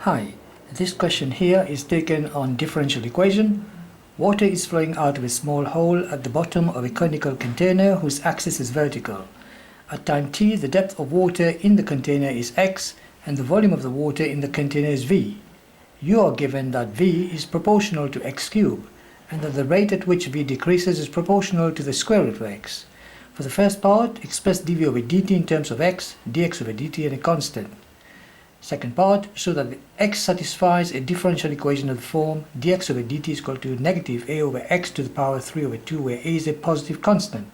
Hi, this question here is taken on differential equation. Water is flowing out of a small hole at the bottom of a conical container whose axis is vertical. At time t, the depth of water in the container is x and the volume of the water in the container is v. You are given that v is proportional to x cubed and that the rate at which v decreases is proportional to the square root of x. For the first part, express dv over dt in terms of x, dx over dt and a constant. Second part, show that x satisfies a differential equation of the form dx over dt is equal to negative a over x to the power 3 over 2, where a is a positive constant.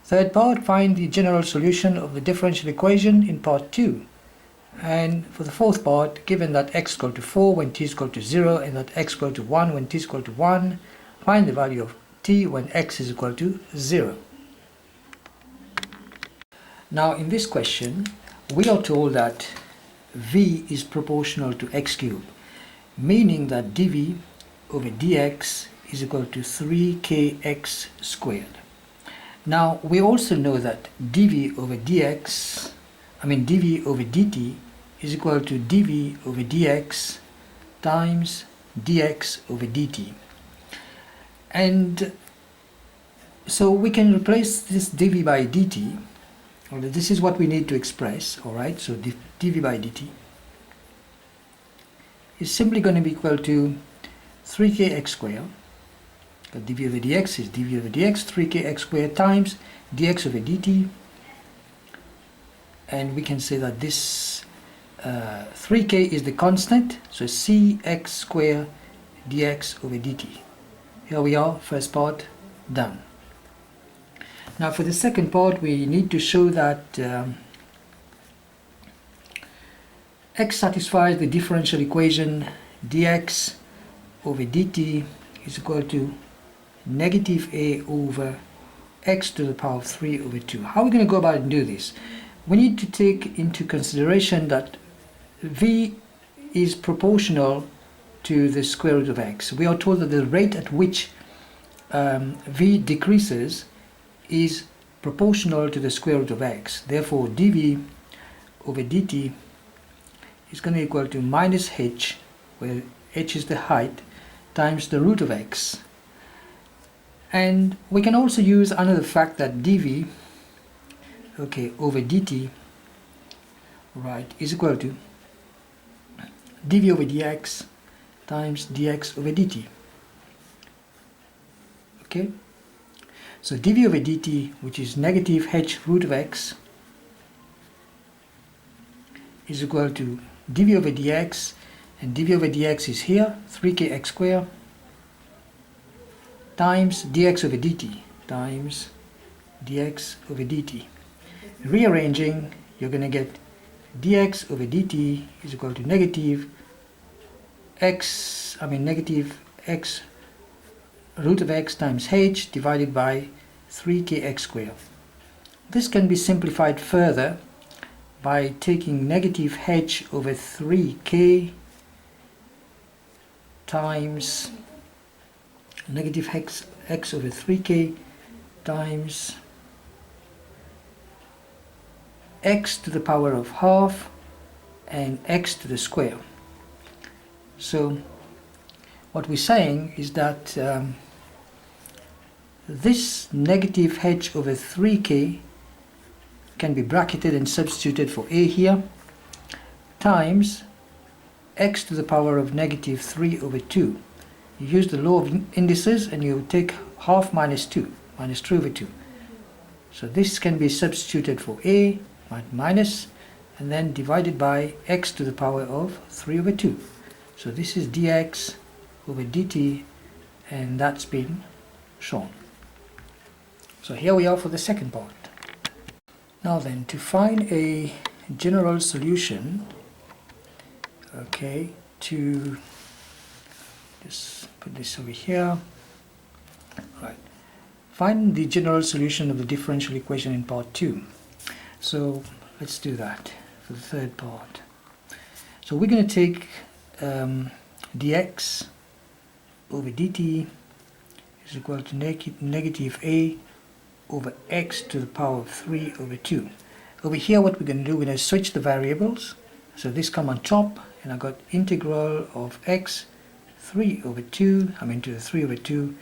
Third part, find the general solution of the differential equation in part 2. And for the fourth part, given that x is equal to 4 when t is equal to 0 and that x is equal to 1 when t is equal to 1, find the value of t when x is equal to 0. Now in this question, we are told that v is proportional to x cubed, meaning that dv over dx is equal to 3kx squared. Now we also know that dv over dt is equal to dv over dx times dx over dt. And so we can replace this dv by dt. This is what we need to express, alright? So dv by dt is simply going to be equal to 3kx squared. dv over dx is dv over dx, 3kx squared times dx over dt. And we can say that this 3k is the constant, so cx squared dx over dt. Here we are, first part done. Now for the second part, we need to show that x satisfies the differential equation dx over dt is equal to negative a over x to the power of 3 over 2. How are we going to go about and do this? We need to take into consideration that v is proportional to the square root of x. We are told that the rate at which v decreases is proportional to the square root of x. Therefore dv over dt is going to equal to minus h, where h is the height, times the root of x. And we can also use another fact that dv over dt is equal to dv over dx times dx over dt. Okay, so dv over dt, which is negative h root of x, is equal to dv over dx, and dv over dx is here, 3kx squared, times dx over dt, times dx over dt. Rearranging, you're going to get dx over dt is equal to negative x root of x times h divided by 3kx squared. This can be simplified further by taking negative h over 3k times negative x over 3k times x to the power of half and x to the square. So what we're saying is that this negative h over 3k can be bracketed and substituted for a here, times x to the power of negative 3 over 2. You use the law of indices and you take half minus 2, minus 3 over 2. So this can be substituted for a, minus, and then divided by x to the power of 3 over 2. So this is dx over dt, and that's been shown. So here we are for the second part. Now then, to find a general solution, to just put this over here. Right. Find the general solution of the differential equation in part 2. So let's do that for the third part. So we're going to take dx over dt is equal to negative a over x to the power of 3 over 2. Over here what we're going to do, we're going to switch the variables. So this come on top and I got integral of x 3 over 2, to the 3 over 2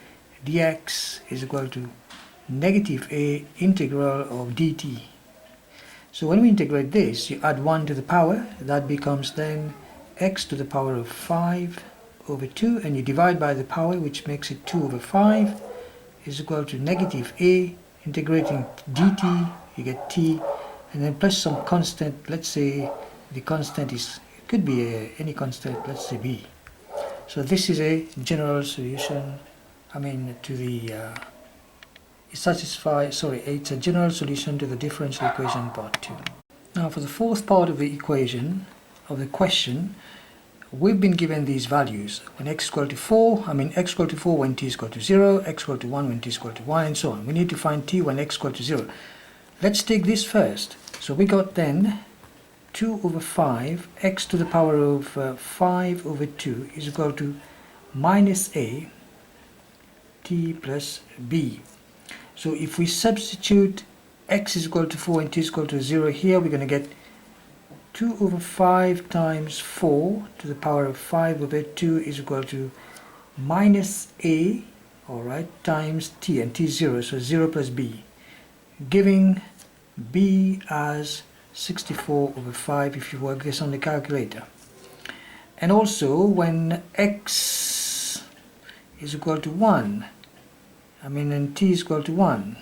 dx is equal to negative a integral of dt. So when we integrate this, you add 1 to the power, that becomes then x to the power of 5 over 2, and you divide by the power, which makes it 2 over 5 is equal to negative a integrating dt, you get t, and then plus some constant. Let's say the constant is, it could be any constant, let's say b. So this is a general solution, to the it's a general solution to the differential equation part 2. Now for the fourth part of the equation, of the question, we've been given these values. When x is equal to 4, x equal to 4 when t is equal to 0, x equal to 1 when t is equal to 1, and so on. We need to find t when x is equal to 0. Let's take this first. So we got then 2 over 5, x to the power of 5 over 2 is equal to minus a t plus b. So if we substitute x is equal to 4 and t is equal to 0 here, we're going to get 2 over 5 times 4 to the power of 5 over 2 is equal to minus a, times t, and t is 0, so 0 plus b, giving b as 64 over 5 if you work this on the calculator. And also when x is equal to 1, and t is equal to 1,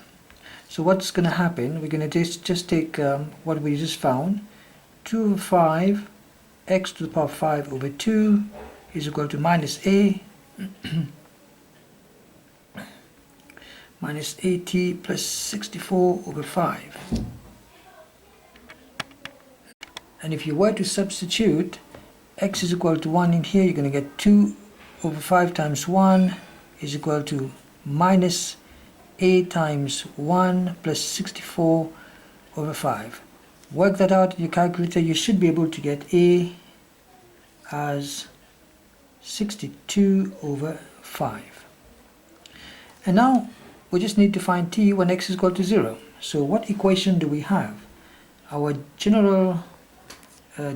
so what's going to happen, we're going to just take what we just found, 2 over 5 x to the power 5 over 2 is equal to minus a minus at plus 64 over 5. And if you were to substitute x is equal to 1 in here, you're going to get 2 over 5 times 1 is equal to minus a times 1 plus 64 over 5. Work that out in your calculator. You should be able to get a as 62 over 5. And now we just need to find t when x is equal to 0. So what equation do we have? Our general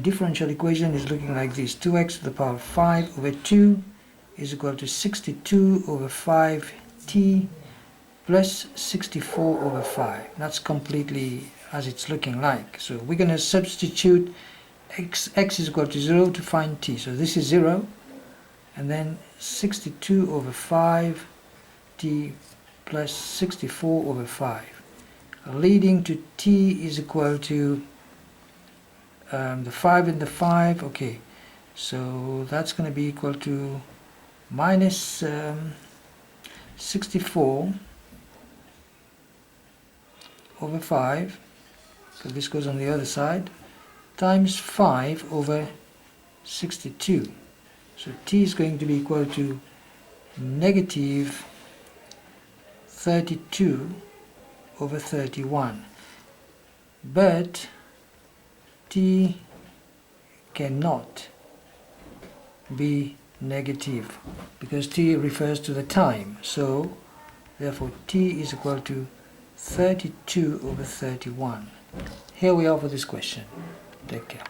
differential equation is looking like this. 2x to the power 5 over 2 is equal to 62 over 5t plus 64 over 5. That's completely as it's looking like. So we're going to substitute x is equal to 0 to find t. So this is 0, and then 62 over 5t plus 64 over 5, leading to t is equal to the 5 and the 5. Okay, so that's going to be equal to minus 64 over 5, because this goes on the other side, times 5 over 62. So t is going to be equal to negative 32 over 31. But t cannot be negative because t refers to the time. So therefore t is equal to 32 over 31. Here we are for this question. Take care.